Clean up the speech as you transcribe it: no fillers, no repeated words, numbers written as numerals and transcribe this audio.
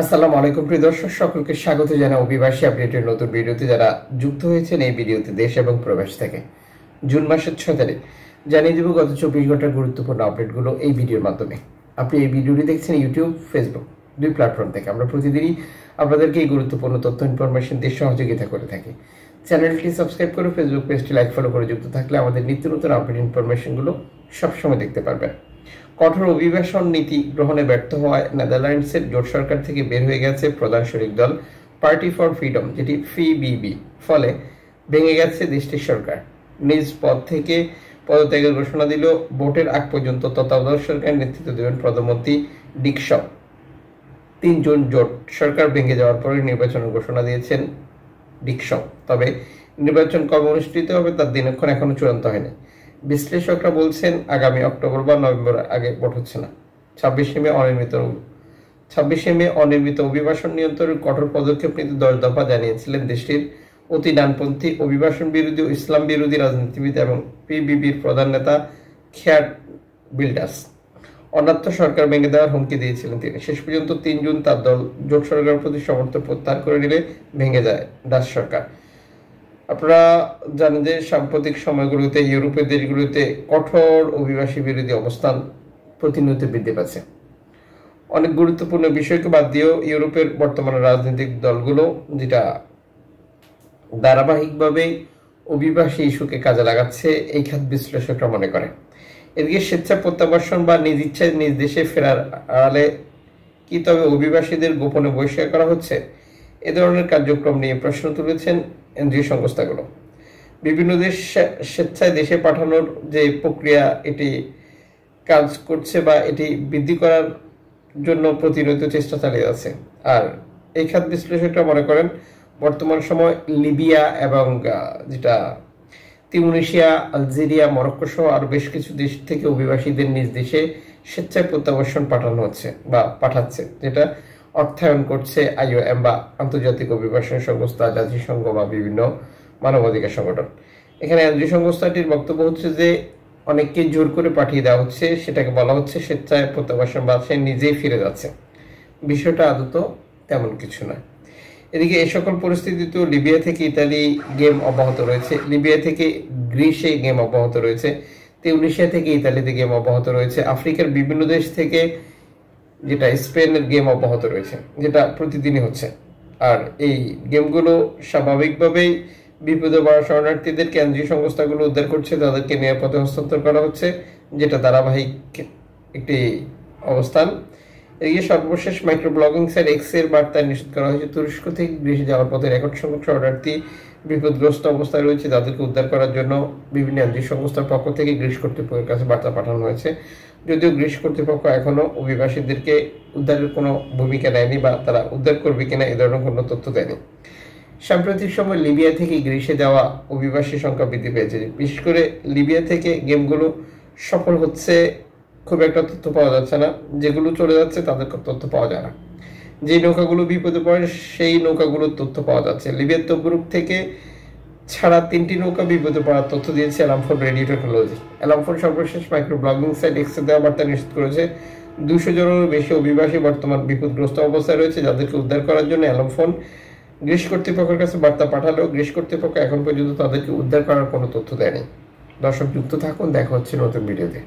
আসসালামু আলাইকুম প্রিয় দর্শক, সকলকে স্বাগত জানাই অভিবাসী আপডেটের নতুন ভিডিওতে। যারা যুক্ত হয়েছেন এই ভিডিওতে দেশ এবং প্রবাস থেকে, জুন মাসের 6 তারিখ জানিয়ে দেব গত 24 ঘন্টার গুরুত্বপূর্ণ আপডেটগুলো এই ভিডিওর মাধ্যমে। আপনি এই ভিডিওটি দেখছেন ইউটিউব, ফেসবুক দুই প্ল্যাটফর্ম থেকে। আমরা প্রতিদিনই আপনাদেরকে এই গুরুত্বপূর্ণ তথ্য ইনফরমেশন দিয়ে সহযোগিতা করে থাকি। চ্যানেলটি সাবস্ক্রাইব করে ফেসবুক পেজটি লাইক ফলো করে যুক্ত থাকলে আমাদের নিত্য নতুন আপডেট ইনফরমেশনগুলো সবসময় দেখতে পারবেন। কঠোর অভিবাসন নীতি গ্রহণে ব্যর্থ হওয়ায় নেদারল্যান্ডসের জোট সরকার থেকে বের হয়ে গেছে প্রধান শরিক দল পার্টি ফর ফ্রিডম, যেটি পিবিবি। ফলে ভেঙে গেছে দেশটির সরকার। নিজ পদ থেকে পদত্যাগের ঘোষণা দিল। ভোটের আগ পর্যন্ত তত্ত্বাবধায়ক সরকারের নেতৃত্ব দেবেন প্রধানমন্ত্রী ডিক শ। 3 জুন জোট সরকার ভেঙে যাওয়ার পরে নির্বাচনের ঘোষণা দিয়েছেন ডিক শ। তবে নির্বাচন কবে অনুষ্ঠিত হবে তার দিনক্ষণ এখনো চূড়ান্ত হয়নি। বিশ্লেষকরা বলছেন আগামী অক্টোবর বা নভেম্বর আগে ভোট হচ্ছে না। 26শে মে অনিয়মিত অভিবাসন নিয়ন্ত্রণের কঠোর পদক্ষেপ নিতে 10 দফা জানিয়েছিলেন দেশটির অতি ডানপন্থী অভিবাসন বিরোধী ও ইসলাম বিরোধী রাজনীতিবিদ এবং পিবিবির প্রধান নেতা খেয়ার বিল্ডার্স। অন্যত্র সরকার ভেঙে দেওয়ার হুমকি দিয়েছিলেন তিনি। শেষ পর্যন্ত 3 জুন তার দল জোট সরকারের প্রতি সমর্থন প্রত্যাহার করে নিলে ভেঙে যায় ডাচ সরকার। আপনারা জানেন যে সাম্প্রতিক সময়গুলোতে ইউরোপের দেশগুলোতে কঠোর অভিবাসী বিরোধী অবস্থান প্রতিনিয়ত বৃদ্ধি পাচ্ছে। অনেক গুরুত্বপূর্ণ বিষয়কে বাদ দিয়েও ইউরোপের বর্তমান রাজনৈতিক দলগুলো যেটা ধারাবাহিকভাবে অভিবাসী ইস্যুকে কাজে লাগাচ্ছে এই খাত বিশ্লেষকরা মনে করে। এদিকে স্বেচ্ছা প্রত্যাবাসন বা নিজ ইচ্ছায় নিজ দেশে ফেরার আড়ালে কি তবে অভিবাসীদের গোপনে বহিষ্কার করা হচ্ছে? এ ধরনের কার্যক্রম নিয়ে প্রশ্ন তুলেছেন এনজিও সংস্থাগুলো। বিভিন্ন দেশ স্বেচ্ছায় দেশে পাঠানোর যে প্রক্রিয়া এটি কাজ করছে বা এটি বৃদ্ধি করার জন্য প্রতিনিয়ত চেষ্টা চালিয়ে যাচ্ছে। আর এই খাত বিশ্লেষকরা মনে করেন বর্তমান সময় লিবিয়া এবং যেটা তিউনিসিয়া, আলজেরিয়া, মরক্কো সহ আরো বেশ কিছু দেশ থেকে অভিবাসীদের নিজ দেশে স্বেচ্ছায় প্রত্যাবাসন পাঠানো হচ্ছে বা পাঠাচ্ছে, যেটা অর্থায়ন করছে IOM বা আন্তর্জাতিক অভিবাসন সংস্থা, জাতিসংঘ বা বিভিন্ন মানবাধিকার সংগঠন। এখানে এনজিও সংস্থাটির বক্তব্য হচ্ছে যে অনেককে জোর করে পাঠিয়ে দেওয়া হচ্ছে, সেটাকে বলা হচ্ছে স্বেচ্ছায় প্রত্যাবাসন বা সে নিজেই ফিরে যাচ্ছে। বিষয়টা আদত তেমন কিছু নয়। এদিকে এই সকল পরিস্থিতিতেও লিবিয়া থেকে ইতালি গেম অব্যাহত রয়েছে, লিবিয়া থেকে গ্রিসে গেম অব্যাহত রয়েছে, তিউনিসিয়া থেকে ইতালিতে গেম অব্যাহত রয়েছে, আফ্রিকার বিভিন্ন দেশ থেকে যেটা স্পেনের গেম অব্যাহত রয়েছে, যেটা প্রতিদিনই হচ্ছে। আর এই গেমগুলো স্বাভাবিকভাবেই বিপদে পড়া শরণার্থীদের কেন্দ্রীয় সংস্থাগুলো উদ্ধার করছে, তাদেরকে নিরাপদে হস্তান্তর করা হচ্ছে, যেটা ধারাবাহিক একটি অবস্থান। এদিকে সর্বশেষ মাইক্রো ব্লগিং সাইট এক্স এর বার্তায় নিষেধ করা হয়েছে তুরস্ক থেকে গ্রিসে যাওয়ার পথে রেকর্ড সংখ্যক শরণার্থী বিপদগ্রস্ত অবস্থায় রয়েছে, তাদেরকে উদ্ধার করার জন্য বিভিন্ন এনজিও সংস্থার পক্ষ থেকে গ্রিস কর্তৃপক্ষের কাছে বার্তা পাঠানো হয়েছে। যদিও গ্রিস কর্তৃপক্ষ এখনো অভিবাসীদেরকে উদ্ধারের কোনো ভূমিকা নেয়নি বা তারা উদ্ধার করবে কিনা এ ধরনের কোনো তথ্য দেয়নি। সাম্প্রতিক সময় লিবিয়া থেকে গ্রিসে যাওয়া অভিবাসী সংখ্যা বৃদ্ধি পেয়েছে। বিশেষ করে লিবিয়া থেকে গেমগুলো সফল হচ্ছে খুব একটা তথ্য পাওয়া যাচ্ছে না, যেগুলো চলে যাচ্ছে তাদের তথ্য পাওয়া যায় না। যে নৌকাগুলো বিপদে পড়ে সেই নৌকাগুলোর তথ্য পাওয়া যাচ্ছে। লিবিয়ার তবরুক থেকে ছাড়া 3টি নৌকা বিপদে পড়ার তথ্য দিয়েছে অ্যালামফোন রেডিও টেকনোলজি। অ্যালামফোন সর্বশেষ মাইক্রো ব্লগিং সাইট এক্সে দেওয়া বার্তা নিশ্চিত করেছে 200 জনেরও বেশি অভিবাসী বর্তমান বিপদগ্রস্ত অবস্থায় রয়েছে, যাদেরকে উদ্ধার করার জন্য অ্যালামফোন গ্রিস কর্তৃপক্ষের কাছে বার্তা পাঠালেও গ্রিস কর্তৃপক্ষ এখন পর্যন্ত তাদেরকে উদ্ধার করার কোনো তথ্য দেয়নি। দর্শক যুক্ত থাকুন, দেখা হচ্ছে নতুন ভিডিওতে।